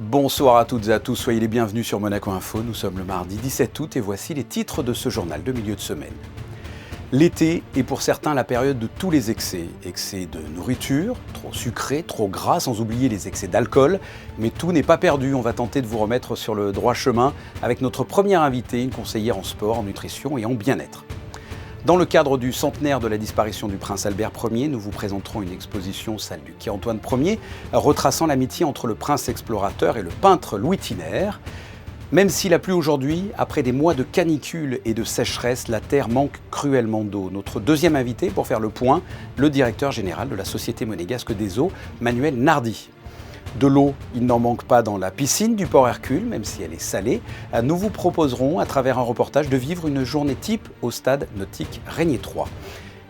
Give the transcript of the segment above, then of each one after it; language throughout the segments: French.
Bonsoir à toutes et à tous, soyez les bienvenus sur Monaco Info. Nous sommes le mardi 17 août et voici les titres de ce journal de milieu de semaine. L'été est pour certains la période de tous les excès. Excès de nourriture, trop sucré, trop gras, sans oublier les excès d'alcool. Mais tout n'est pas perdu, on va tenter de vous remettre sur le droit chemin avec notre première invitée, une conseillère en sport, en nutrition et en bien-être. Dans le cadre du centenaire de la disparition du prince Albert Ier, nous vous présenterons une exposition, celle du quai Antoine Ier, retraçant l'amitié entre le prince explorateur et le peintre Louis Thiner. Même s'il a plu aujourd'hui, après des mois de canicule et de sécheresse, la terre manque cruellement d'eau. Notre deuxième invité pour faire le point, le directeur général de la Société monégasque des eaux, Manuel Nardi. De l'eau, il n'en manque pas dans la piscine du port Hercule, même si elle est salée. Nous vous proposerons, à travers un reportage, de vivre une journée type au stade nautique Régnier 3.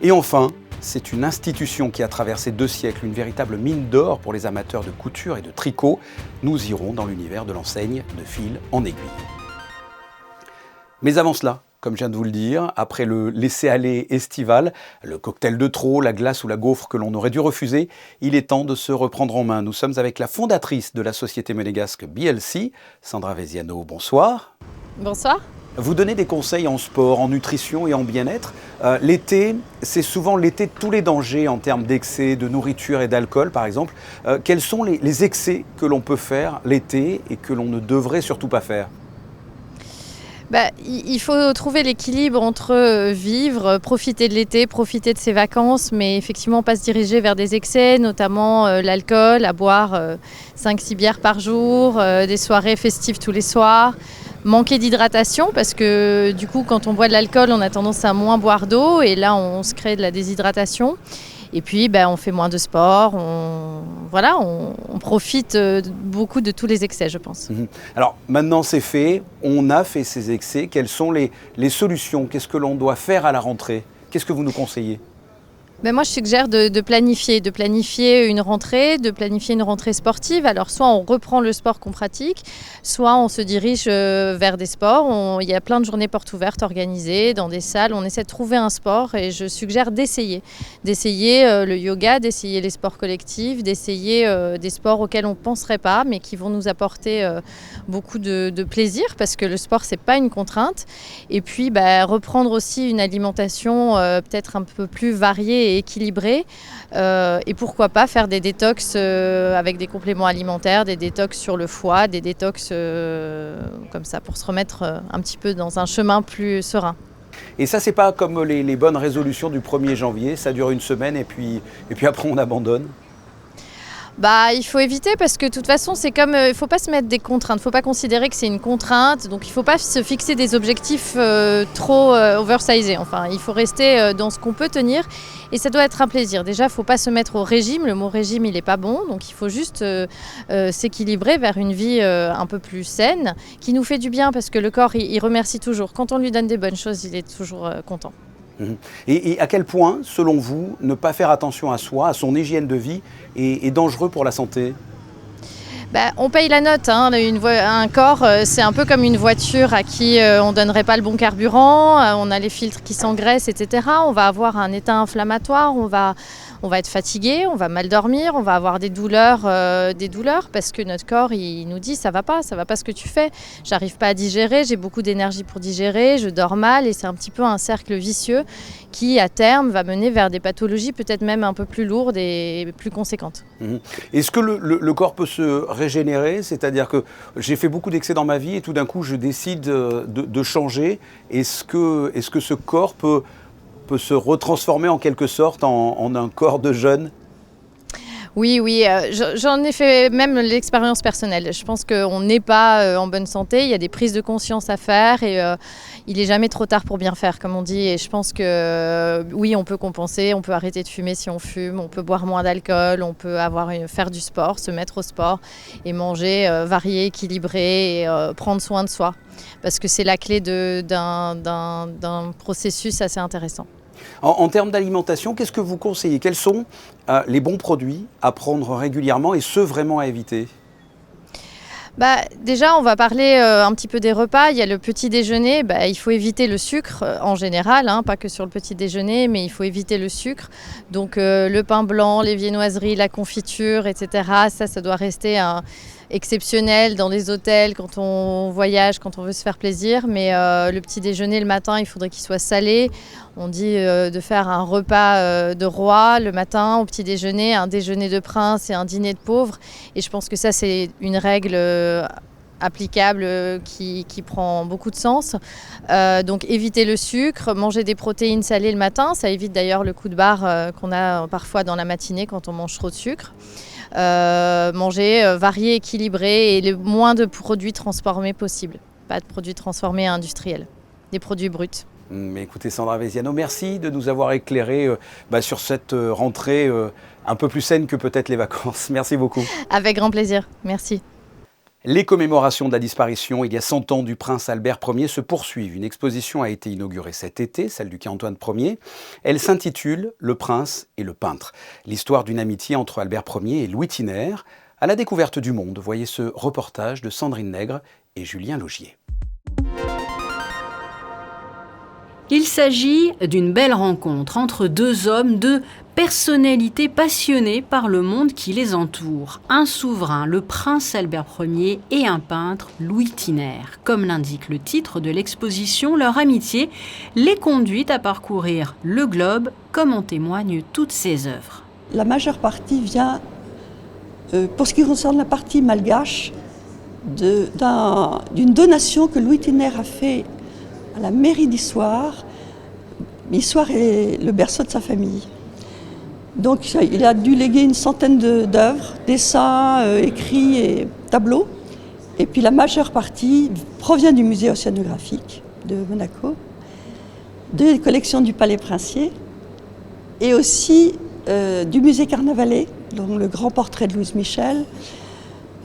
Et enfin, c'est une institution qui a traversé 2 siècles, une véritable mine d'or pour les amateurs de couture et de tricot. Nous irons dans l'univers de l'enseigne de fil en aiguille. Mais avant cela, comme je viens de vous le dire, après le laisser-aller estival, le cocktail de trop, la glace ou la gaufre que l'on aurait dû refuser, il est temps de se reprendre en main. Nous sommes avec la fondatrice de la société monégasque BLC, Sandra Veziano. Bonsoir. Bonsoir. Vous donnez des conseils en sport, en nutrition et en bien-être. L'été, c'est souvent l'été de tous les dangers en termes d'excès, de nourriture et d'alcool, par exemple. Quels sont les excès que l'on peut faire l'été et que l'on ne devrait surtout pas faire ? Il faut trouver l'équilibre entre vivre, profiter de l'été, profiter de ses vacances, mais effectivement pas se diriger vers des excès, notamment l'alcool, à boire 5-6 bières par jour, des soirées festives tous les soirs. Manquer d'hydratation parce que du coup quand on boit de l'alcool on a tendance à moins boire d'eau et là on se crée de la déshydratation. Et puis on fait moins de sport, on profite beaucoup de tous les excès je pense. Alors maintenant c'est fait, on a fait ces excès, quelles sont les solutions? Qu'est-ce que l'on doit faire à la rentrée? Qu'est-ce que vous nous conseillez? Moi, je suggère de planifier une rentrée sportive. Alors, soit on reprend le sport qu'on pratique, soit on se dirige vers des sports. Il y a plein de journées portes ouvertes organisées dans des salles. On essaie de trouver un sport et je suggère d'essayer le yoga, d'essayer les sports collectifs, d'essayer des sports auxquels on ne penserait pas, mais qui vont nous apporter beaucoup de plaisir parce que le sport, c'est pas une contrainte. Et puis, reprendre aussi une alimentation peut-être un peu plus variée et équilibré et pourquoi pas faire des détox avec des compléments alimentaires, des détox sur le foie, des détox comme ça pour se remettre un petit peu dans un chemin plus serein. Et ça, c'est pas comme les bonnes résolutions du 1er janvier, ça dure une semaine et puis après on abandonne? Il faut éviter parce que de toute façon, c'est comme il ne faut pas se mettre des contraintes, il ne faut pas considérer que c'est une contrainte, donc il ne faut pas se fixer des objectifs trop oversizés. Enfin, il faut rester dans ce qu'on peut tenir et ça doit être un plaisir. Déjà, il ne faut pas se mettre au régime, le mot régime, il n'est pas bon, donc il faut juste s'équilibrer vers une vie un peu plus saine qui nous fait du bien parce que le corps, il remercie toujours. Quand on lui donne des bonnes choses, il est toujours content. Et à quel point, selon vous, ne pas faire attention à soi, à son hygiène de vie, est dangereux pour la santé ? On paye la note. Un corps, c'est un peu comme une voiture à qui on ne donnerait pas le bon carburant. On a les filtres qui s'engraissent, etc. On va avoir un état inflammatoire, on va être fatigué, on va mal dormir, on va avoir des douleurs parce que notre corps il nous dit ça va pas ce que tu fais, j'arrive pas à digérer, j'ai beaucoup d'énergie pour digérer, je dors mal et c'est un petit peu un cercle vicieux qui à terme va mener vers des pathologies peut-être même un peu plus lourdes et plus conséquentes. Est-ce que le corps peut se régénérer? C'est-à-dire que j'ai fait beaucoup d'excès dans ma vie et tout d'un coup je décide de changer. Est-ce que ce corps peut se retransformer en quelque sorte en un corps de jeune? Oui, j'en ai fait même l'expérience personnelle. Je pense qu'on n'est pas en bonne santé, il y a des prises de conscience à faire et il n'est jamais trop tard pour bien faire, comme on dit. Et je pense que oui, on peut compenser, on peut arrêter de fumer si on fume, on peut boire moins d'alcool, on peut faire du sport, se mettre au sport et manger varié, équilibré et prendre soin de soi. Parce que c'est la clé d'un processus assez intéressant. En termes d'alimentation, qu'est-ce que vous conseillez? Quels sont les bons produits à prendre régulièrement et ceux vraiment à éviter? Déjà, on va parler un petit peu des repas. Il y a le petit déjeuner. Il faut éviter le sucre en général, pas que sur le petit déjeuner, mais il faut éviter le sucre. Donc le pain blanc, les viennoiseries, la confiture, etc. Ça doit rester exceptionnel dans les hôtels, quand on voyage, quand on veut se faire plaisir. Mais le petit déjeuner le matin, il faudrait qu'il soit salé. On dit de faire un repas de roi le matin au petit déjeuner, un déjeuner de prince et un dîner de pauvre. Et je pense que ça, c'est une règle applicable qui prend beaucoup de sens. Donc éviter le sucre, manger des protéines salées le matin. Ça évite d'ailleurs le coup de barre qu'on a parfois dans la matinée quand on mange trop de sucre. Manger varié, équilibré et le moins de produits transformés possible. Pas de produits transformés industriels, des produits bruts. Écoutez Sandra Veziano, merci de nous avoir éclairé sur cette rentrée un peu plus saine que peut-être les vacances. Merci beaucoup. Avec grand plaisir, merci. Les commémorations de la disparition il y a 100 ans du prince Albert Ier se poursuivent. Une exposition a été inaugurée cet été, celle du quai Antoine Ier. Elle s'intitule « Le prince et le peintre ». L'histoire d'une amitié entre Albert Ier et Louis Thiner. À la découverte du monde, voyez ce reportage de Sandrine Nègre et Julien Laugier. Il s'agit d'une belle rencontre entre deux hommes, deux personnalités passionnées par le monde qui les entoure. Un souverain, le prince Albert Ier, et un peintre, Louis Thiner. Comme l'indique le titre de l'exposition, leur amitié les conduit à parcourir le globe, comme en témoignent toutes ses œuvres. La majeure partie vient, pour ce qui concerne la partie malgache, d'une donation que Louis Thiner a fait à la mairie d'Issoire. Issoire est le berceau de sa famille. Donc il a dû léguer une centaine d'œuvres, dessins, écrits et tableaux. Et puis la majeure partie provient du musée océanographique de Monaco, des collections du Palais Princier et aussi du musée Carnavalet, dont le grand portrait de Louise Michel,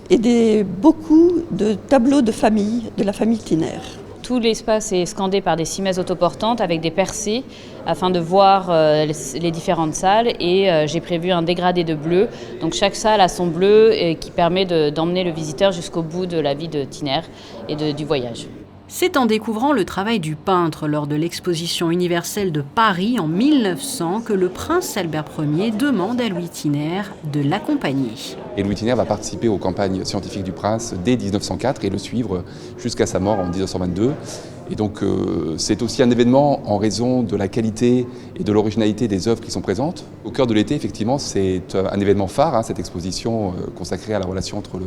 et beaucoup de tableaux de famille, de la famille Thiner. Tout l'espace est scandé par des cimaises autoportantes avec des percées afin de voir les différentes salles et j'ai prévu un dégradé de bleu. Donc chaque salle a son bleu qui permet d'emmener le visiteur jusqu'au bout de la vie de Thiner et du voyage. C'est en découvrant le travail du peintre lors de l'exposition universelle de Paris en 1900 que le prince Albert Ier demande à Louis Thiner de l'accompagner. Et Louis Thiner va participer aux campagnes scientifiques du prince dès 1904 et le suivre jusqu'à sa mort en 1922. Et donc c'est aussi un événement en raison de la qualité et de l'originalité des œuvres qui sont présentes. Au cœur de l'été, effectivement, c'est un événement phare, cette exposition consacrée à la relation entre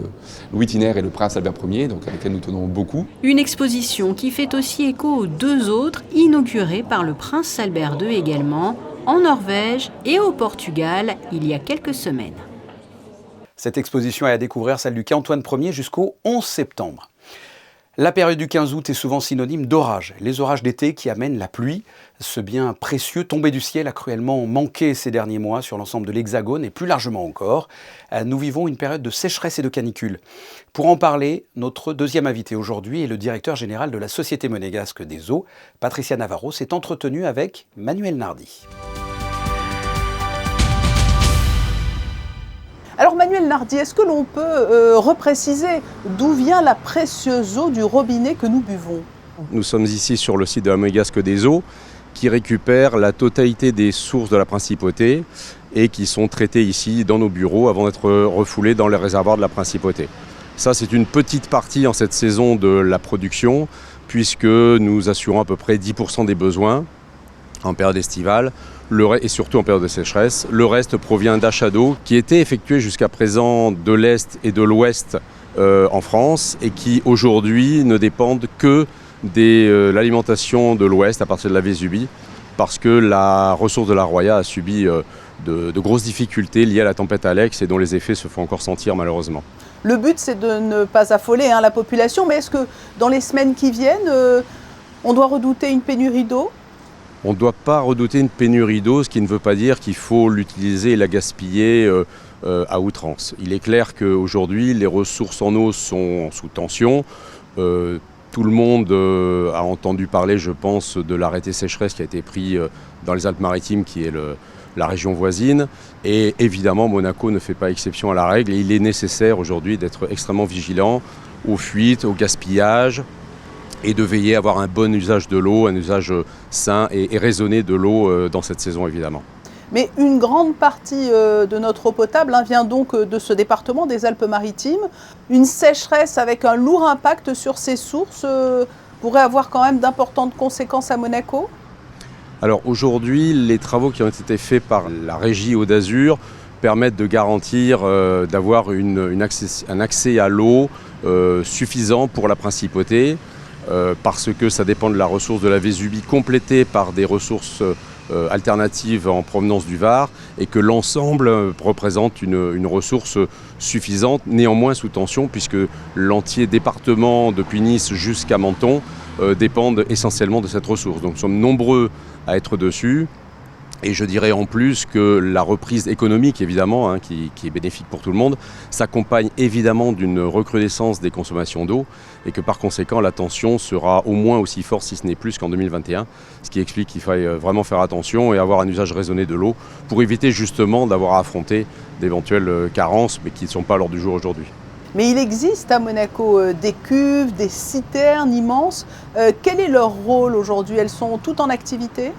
Louis Thiner et le prince Albert Ier, donc à laquelle nous tenons beaucoup. Une exposition qui fait aussi écho aux deux autres, inaugurées par le prince Albert II également, en Norvège et au Portugal, il y a quelques semaines. Cette exposition est à découvrir, celle du quai Antoine Ier, jusqu'au 11 septembre. La période du 15 août est souvent synonyme d'orage. Les orages d'été qui amènent la pluie, ce bien précieux tombé du ciel a cruellement manqué ces derniers mois sur l'ensemble de l'Hexagone et plus largement encore. Nous vivons une période de sécheresse et de canicule. Pour en parler, notre deuxième invité aujourd'hui est le directeur général de la Société monégasque des eaux. Patricia Navarro s'est entretenue avec Manuel Nardi. Alors Manuel Nardi, est-ce que l'on peut repréciser d'où vient la précieuse eau du robinet que nous buvons ? Nous sommes ici sur le site de la Monégasque des eaux qui récupère la totalité des sources de la principauté et qui sont traitées ici dans nos bureaux avant d'être refoulées dans les réservoirs de la principauté. Ça, c'est une petite partie en cette saison de la production puisque nous assurons à peu près 10% des besoins en période estivale. Et surtout en période de sécheresse. Le reste provient d'achats d'eau qui étaient effectués jusqu'à présent de l'Est et de l'Ouest en France et qui aujourd'hui ne dépendent que de l'alimentation de l'Ouest à partir de la Vésubie parce que la ressource de la Roya a subi de grosses difficultés liées à la tempête Alex et dont les effets se font encore sentir malheureusement. Le but c'est de ne pas affoler la population, mais est-ce que dans les semaines qui viennent, on doit redouter une pénurie d'eau ? On ne doit pas redouter une pénurie d'eau, ce qui ne veut pas dire qu'il faut l'utiliser et la gaspiller à outrance. Il est clair qu'aujourd'hui, les ressources en eau sont sous tension. Tout le monde a entendu parler, je pense, de l'arrêté sécheresse qui a été pris dans les Alpes-Maritimes, qui est la région voisine. Et évidemment, Monaco ne fait pas exception à la règle. Et il est nécessaire aujourd'hui d'être extrêmement vigilant aux fuites, au gaspillage, et de veiller à avoir un bon usage de l'eau, un usage sain et raisonné de l'eau dans cette saison évidemment. Mais une grande partie de notre eau potable vient donc de ce département des Alpes-Maritimes. Une sécheresse avec un lourd impact sur ces sources pourrait avoir quand même d'importantes conséquences à Monaco ? Alors aujourd'hui, les travaux qui ont été faits par la régie Eau d'Azur permettent de garantir d'avoir un accès à l'eau suffisant pour la principauté, parce que ça dépend de la ressource de la Vésubie complétée par des ressources alternatives en provenance du Var, et que l'ensemble représente une ressource suffisante, néanmoins sous tension, puisque l'entier département depuis Nice jusqu'à Menton dépendent essentiellement de cette ressource. Donc nous sommes nombreux à être dessus. Et je dirais en plus que la reprise économique, évidemment, qui est bénéfique pour tout le monde, s'accompagne évidemment d'une recrudescence des consommations d'eau, et que par conséquent la tension sera au moins aussi forte, si ce n'est plus, qu'en 2021, ce qui explique qu'il faille vraiment faire attention et avoir un usage raisonné de l'eau pour éviter justement d'avoir à affronter d'éventuelles carences, mais qui ne sont pas à l'ordre du jour aujourd'hui. Mais il existe à Monaco des cuves, des citernes immenses. Quel est leur rôle aujourd'hui ? Elles sont toutes en activité ?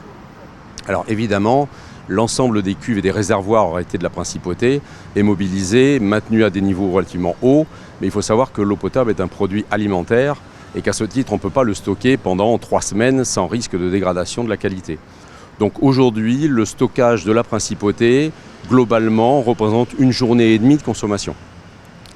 Alors évidemment, l'ensemble des cuves et des réservoirs en réalité de la principauté est mobilisé, maintenu à des niveaux relativement hauts, mais il faut savoir que l'eau potable est un produit alimentaire et qu'à ce titre, on ne peut pas le stocker pendant 3 semaines sans risque de dégradation de la qualité. Donc aujourd'hui, le stockage de la principauté, globalement, représente 1 journée et demie de consommation.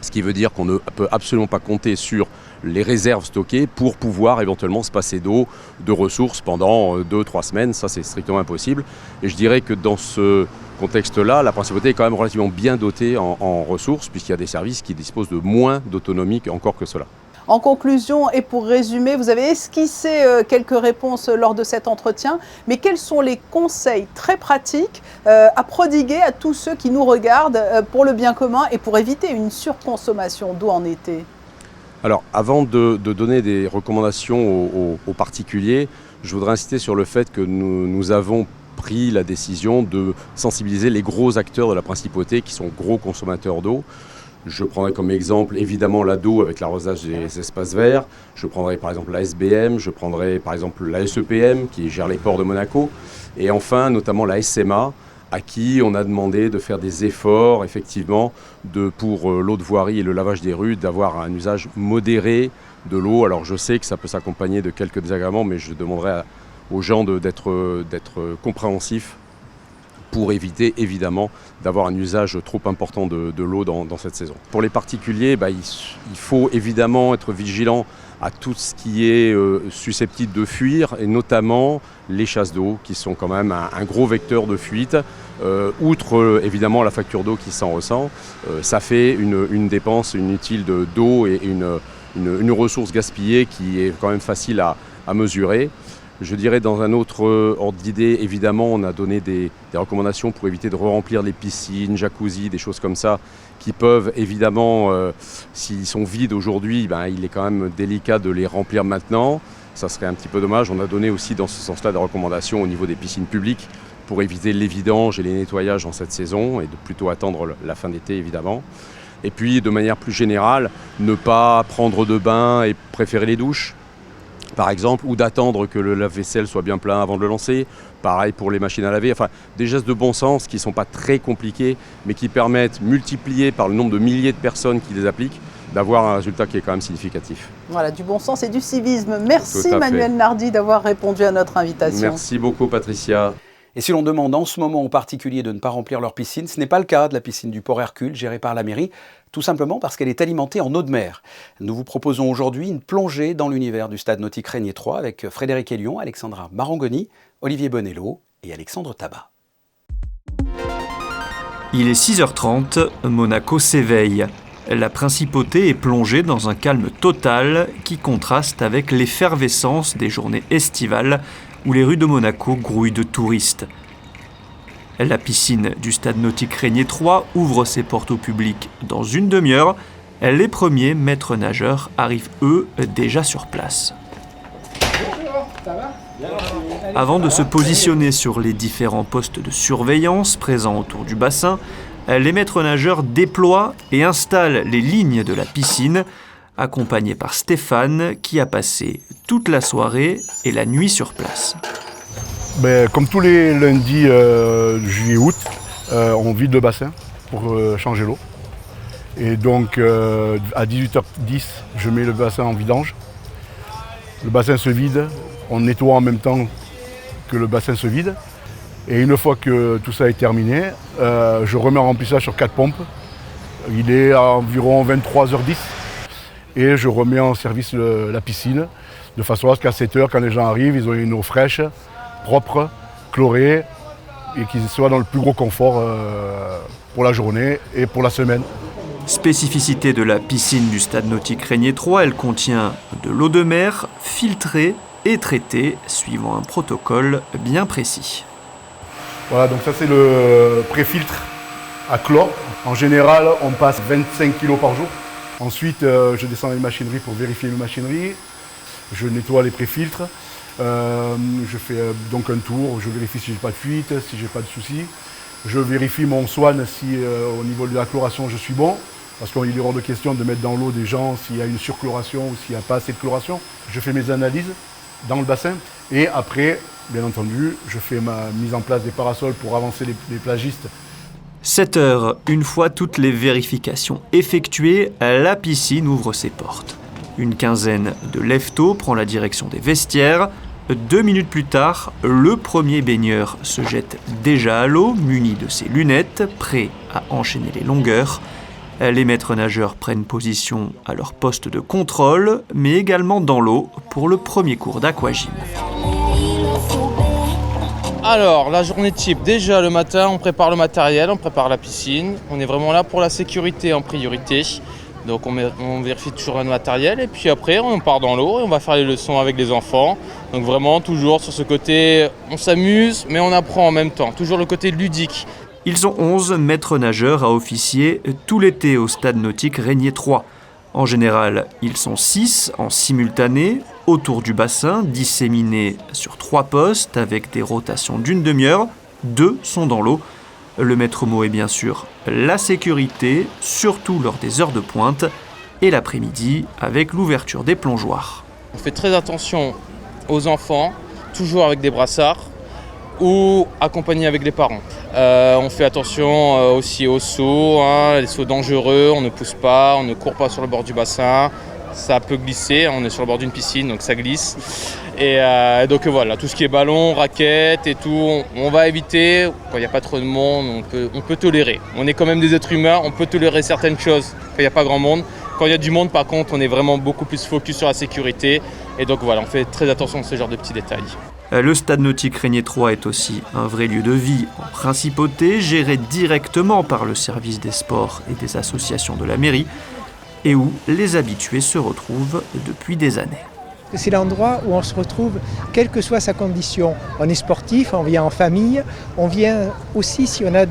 Ce qui veut dire qu'on ne peut absolument pas compter sur les réserves stockées pour pouvoir éventuellement se passer d'eau, de ressources pendant 2-3 semaines. Ça, c'est strictement impossible. Et je dirais que dans ce contexte-là, la principauté est quand même relativement bien dotée en ressources, puisqu'il y a des services qui disposent de moins d'autonomie encore que cela. En conclusion, et pour résumer, vous avez esquissé quelques réponses lors de cet entretien, mais quels sont les conseils très pratiques à prodiguer à tous ceux qui nous regardent pour le bien commun et pour éviter une surconsommation d'eau en été ? Alors, avant de donner des recommandations aux particuliers, je voudrais insister sur le fait que nous avons pris la décision de sensibiliser les gros acteurs de la principauté qui sont gros consommateurs d'eau. Je prendrai comme exemple évidemment l'ADO avec l'arrosage des espaces verts. Je prendrai par exemple la SBM, je prendrai par exemple la SEPM qui gère les ports de Monaco. Et enfin notamment la SMA à qui on a demandé de faire des efforts effectivement pour l'eau de voirie et le lavage des rues, d'avoir un usage modéré de l'eau. Alors je sais que ça peut s'accompagner de quelques désagréments, mais je demanderai aux gens d'être compréhensifs pour éviter évidemment d'avoir un usage trop important de l'eau dans cette saison. Pour les particuliers, il faut évidemment être vigilant à tout ce qui est susceptible de fuir, et notamment les chasses d'eau qui sont quand même un gros vecteur de fuite. Outre évidemment la facture d'eau qui s'en ressent, ça fait une dépense inutile d'eau et une ressource gaspillée qui est quand même facile à mesurer. Je dirais dans un autre ordre d'idée, évidemment, on a donné des recommandations pour éviter de remplir les piscines, jacuzzi, des choses comme ça, qui peuvent évidemment, s'ils sont vides aujourd'hui, il est quand même délicat de les remplir maintenant. Ça serait un petit peu dommage. On a donné aussi dans ce sens-là des recommandations au niveau des piscines publiques pour éviter les vidanges et les nettoyages en cette saison et de plutôt attendre la fin d'été évidemment. Et puis de manière plus générale, ne pas prendre de bain et préférer les douches, par exemple, ou d'attendre que le lave-vaisselle soit bien plein avant de le lancer. Pareil pour les machines à laver. Enfin, des gestes de bon sens qui ne sont pas très compliqués, mais qui permettent, multipliés par le nombre de milliers de personnes qui les appliquent, d'avoir un résultat qui est quand même significatif. Voilà, du bon sens et du civisme. Merci Manuel Nardi d'avoir répondu à notre invitation. Merci beaucoup Patricia. Et si l'on demande en ce moment aux particuliers de ne pas remplir leur piscine, ce n'est pas le cas de la piscine du Port Hercule, gérée par la mairie, tout simplement parce qu'elle est alimentée en eau de mer. Nous vous proposons aujourd'hui une plongée dans l'univers du stade nautique Régnier 3 avec Frédéric Hélion, Alexandra Marangoni, Olivier Bonello et Alexandre Tabat. Il est 6h30, Monaco s'éveille. La principauté est plongée dans un calme total qui contraste avec l'effervescence des journées estivales où les rues de Monaco grouillent de touristes. La piscine du stade nautique Régnier 3 ouvre ses portes au public dans une demi-heure. Les premiers maîtres nageurs arrivent, eux, déjà sur place. Bonjour, ça va ? Avant de se positionner sur les différents postes de surveillance présents autour du bassin, les maîtres nageurs déploient et installent les lignes de la piscine. accompagné par Stéphane qui a passé toute la soirée et la nuit sur place. Comme tous les lundis juillet-août, on vide le bassin pour changer l'eau. Et donc à 18h10, je mets le bassin en vidange. Le bassin se vide, on nettoie en même temps que le bassin se vide. Et une fois que tout ça est terminé, je remets en remplissage sur 4 pompes. Il est à environ 23h10 et je remets en service la piscine de façon à ce qu'à 7h, quand les gens arrivent, ils ont une eau fraîche, propre, chlorée et qu'ils soient dans le plus gros confort pour la journée et pour la semaine. Spécificité de la piscine du stade nautique Régnier 3, elle contient de l'eau de mer filtrée et traitée suivant un protocole bien précis. Voilà, donc ça c'est le pré-filtre à chlore. En général, on passe 25 kg par jour. Ensuite, je descends les machineries pour vérifier les machineries. Je nettoie les pré-filtres. Je fais donc un tour, je vérifie si j'ai pas de fuite, si j'ai pas de soucis. Je vérifie mon swan si au niveau de la chloration je suis bon. Parce qu'il est hors de question de mettre dans l'eau des gens s'il y a une surchloration ou s'il n'y a pas assez de chloration. Je fais mes analyses dans le bassin et après, bien entendu, je fais ma mise en place des parasols pour avancer les plagistes. 7 heures, une fois toutes les vérifications effectuées, la piscine ouvre ses portes. Une quinzaine de lève-tôt prend la direction des vestiaires. 2 minutes plus tard, le premier baigneur se jette déjà à l'eau, muni de ses lunettes, prêt à enchaîner les longueurs. Les maîtres nageurs prennent position à leur poste de contrôle, mais également dans l'eau pour le premier cours d'aquagym. Alors, la journée type, déjà le matin, on prépare le matériel, on prépare la piscine. On est vraiment là pour la sécurité en priorité. Donc on vérifie toujours le matériel et puis après on part dans l'eau et on va faire les leçons avec les enfants. Donc vraiment toujours sur ce côté, on s'amuse mais on apprend en même temps, toujours le côté ludique. Ils sont 11 maîtres nageurs à officier tout l'été au stade nautique Régnier 3. En général, ils sont 6 en simultané, autour du bassin, disséminés sur 3 postes avec des rotations d'une demi-heure. 2 sont dans l'eau. Le maître mot est bien sûr la sécurité, surtout lors des heures de pointe, et l'après-midi avec l'ouverture des plongeoires. On fait très attention aux enfants, toujours avec des brassards ou accompagnés avec les parents. On fait attention aussi aux sauts, les sauts dangereux, on ne pousse pas, on ne court pas sur le bord du bassin, ça peut glisser, on est sur le bord d'une piscine donc ça glisse. Et donc voilà, tout ce qui est ballon, raquettes et tout, on va éviter, quand il n'y a pas trop de monde, on peut tolérer. On est quand même des êtres humains, on peut tolérer certaines choses quand il n'y a pas grand monde. Quand il y a du monde par contre, on est vraiment beaucoup plus focus sur la sécurité. Et donc voilà, on fait très attention à ce genre de petits détails. Le stade nautique Régnier 3 est aussi un vrai lieu de vie en principauté, géré directement par le service des sports et des associations de la mairie, et où les habitués se retrouvent depuis des années. C'est l'endroit où on se retrouve, quelle que soit sa condition. On est sportif, on vient en famille, on vient aussi si on a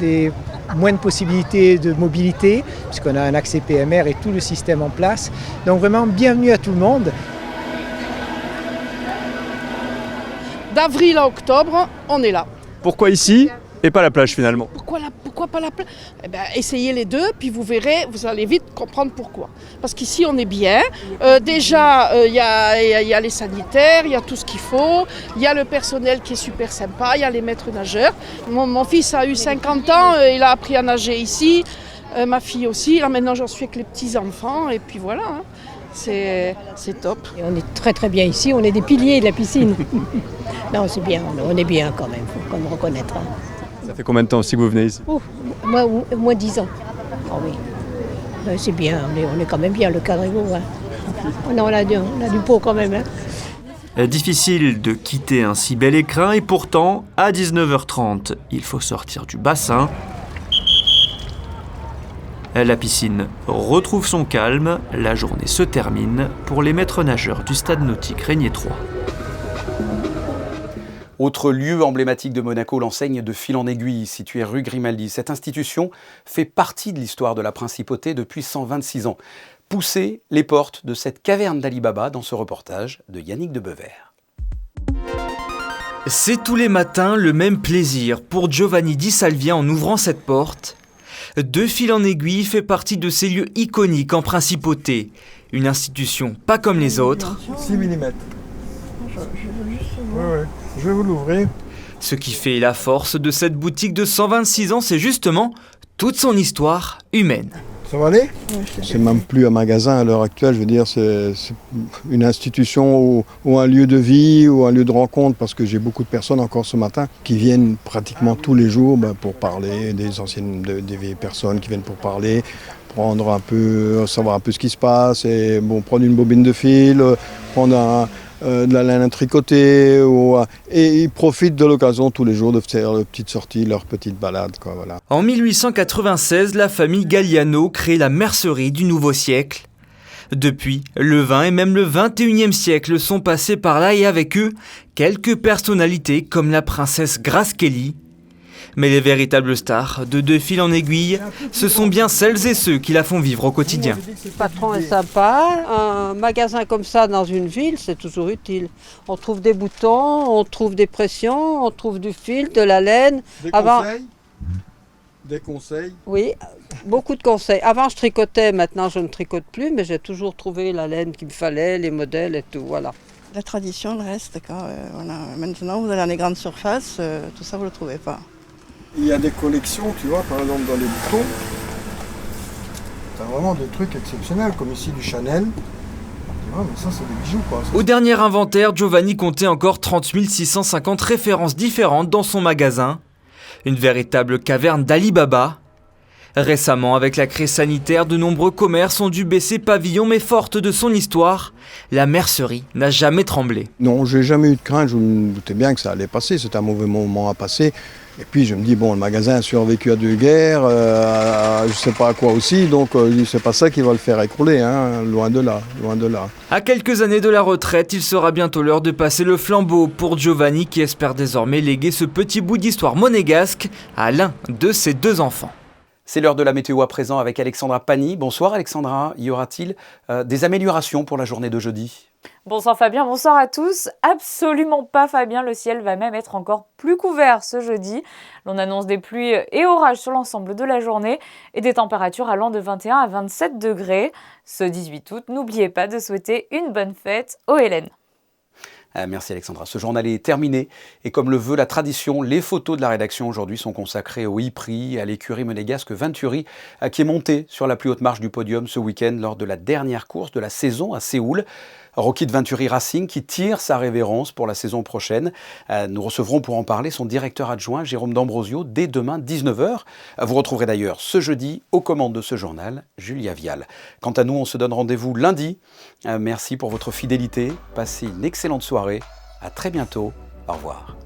moins de possibilités de mobilité, puisqu'on a un accès PMR et tout le système en place. Donc vraiment, bienvenue à tout le monde. D'avril à octobre, on est là. Pourquoi ici et pas la plage finalement? Pourquoi pas la plage? Essayez les deux, puis vous verrez, vous allez vite comprendre pourquoi. Parce qu'ici, on est bien. Déjà, il y a les sanitaires, il y a tout ce qu'il faut. Il y a le personnel qui est super sympa, il y a les maîtres nageurs. Mon fils a eu 50 ans, il a appris à nager ici. Ma fille aussi. Là, maintenant, j'en suis avec les petits-enfants. Et puis voilà. C'est top. Et on est très très bien ici, on est des piliers de la piscine. Non, c'est bien, on est bien quand même, il faut quand même reconnaître. Ça fait combien de temps aussi que vous venez ici? Moi 10 ans. Oh oui, c'est bien, on est quand même bien, le cadre est beau. On a du pot quand même. Difficile de quitter un si bel écrin et pourtant, à 19h30, il faut sortir du bassin. La piscine retrouve son calme, la journée se termine pour les maîtres nageurs du stade nautique Régnier 3. Autre lieu emblématique de Monaco, l'enseigne de Fil en Aiguille, située rue Grimaldi. Cette institution fait partie de l'histoire de la principauté depuis 126 ans. Poussez les portes de cette caverne d'Ali Baba dans ce reportage de Yannick de Bever. C'est tous les matins le même plaisir pour Giovanni Di Salvia en ouvrant cette porte. De Fil en Aiguille fait partie de ces lieux iconiques en principauté. Une institution pas comme les autres. 6 mm. Je vais vous l'ouvrir. Ce qui fait la force de cette boutique de 126 ans, c'est justement toute son histoire humaine. Ça va aller ? C'est même plus un magasin à l'heure actuelle, je veux dire, c'est une institution ou un lieu de vie ou un lieu de rencontre, parce que j'ai beaucoup de personnes encore ce matin qui viennent pratiquement tous les jours pour parler, des vieilles personnes qui viennent pour parler, prendre un peu, savoir un peu ce qui se passe, et prendre une bobine de fil, prendre de la laine à tricoter, et ils profitent de l'occasion tous les jours de faire leurs petites sorties, leurs petites balades. Voilà. En 1896, la famille Galliano crée la mercerie du nouveau siècle. Depuis, le 20 et même le 21e siècle sont passés par là et avec eux, quelques personnalités comme la princesse Grace Kelly. Mais les véritables stars de Fil en Aiguille, ce sont bien celles et ceux qui la font vivre au quotidien. Le patron est sympa, un magasin comme ça dans une ville, c'est toujours utile. On trouve des boutons, on trouve des pressions, on trouve du fil, de la laine. Des conseils ? Oui, beaucoup de conseils. Avant je tricotais, maintenant je ne tricote plus, mais j'ai toujours trouvé la laine qu'il me fallait, les modèles et tout, voilà. La tradition, le reste, voilà. Maintenant vous allez dans les grandes surfaces, tout ça vous ne le trouvez pas. Il y a des collections, tu vois, par exemple dans les boutons, tu as vraiment des trucs exceptionnels, comme ici du Chanel. Tu vois, mais ça c'est des bijoux quoi. Au dernier inventaire, Giovanni comptait encore 30 650 références différentes dans son magasin. Une véritable caverne d'Ali Baba. Récemment, avec la crise sanitaire, de nombreux commerces ont dû baisser pavillon, mais forte de son histoire, la mercerie n'a jamais tremblé. Non, j'ai jamais eu de crainte, je me doutais bien que ça allait passer, c'était un mauvais moment à passer. Et puis je me dis, le magasin a survécu à 2 guerres, je sais pas à quoi aussi, donc c'est pas ça qui va le faire écrouler, hein, loin de là, loin de là. À quelques années de la retraite, il sera bientôt l'heure de passer le flambeau pour Giovanni, qui espère désormais léguer ce petit bout d'histoire monégasque à l'un de ses 2 enfants. C'est l'heure de la météo à présent avec Alexandra Pani. Bonsoir Alexandra, y aura-t-il des améliorations pour la journée de jeudi ? Bonsoir Fabien, bonsoir à tous. Absolument pas Fabien, le ciel va même être encore plus couvert ce jeudi. L'on annonce des pluies et orages sur l'ensemble de la journée et des températures allant de 21 à 27 degrés. Ce 18 août, n'oubliez pas de souhaiter une bonne fête aux Hélènes. Merci Alexandra. Ce journal est terminé et comme le veut la tradition, les photos de la rédaction aujourd'hui sont consacrées au e-prix, à l'écurie monégasque Venturi qui est montée sur la plus haute marche du podium ce week-end lors de la dernière course de la saison à Séoul. Rocky de Venturi Racing qui tire sa révérence pour la saison prochaine. Nous recevrons pour en parler son directeur adjoint Jérôme D'Ambrosio dès demain 19h. Vous retrouverez d'ailleurs ce jeudi aux commandes de ce journal Julia Vial. Quant à nous, on se donne rendez-vous lundi. Merci pour votre fidélité. Passez une excellente soirée. À très bientôt. Au revoir.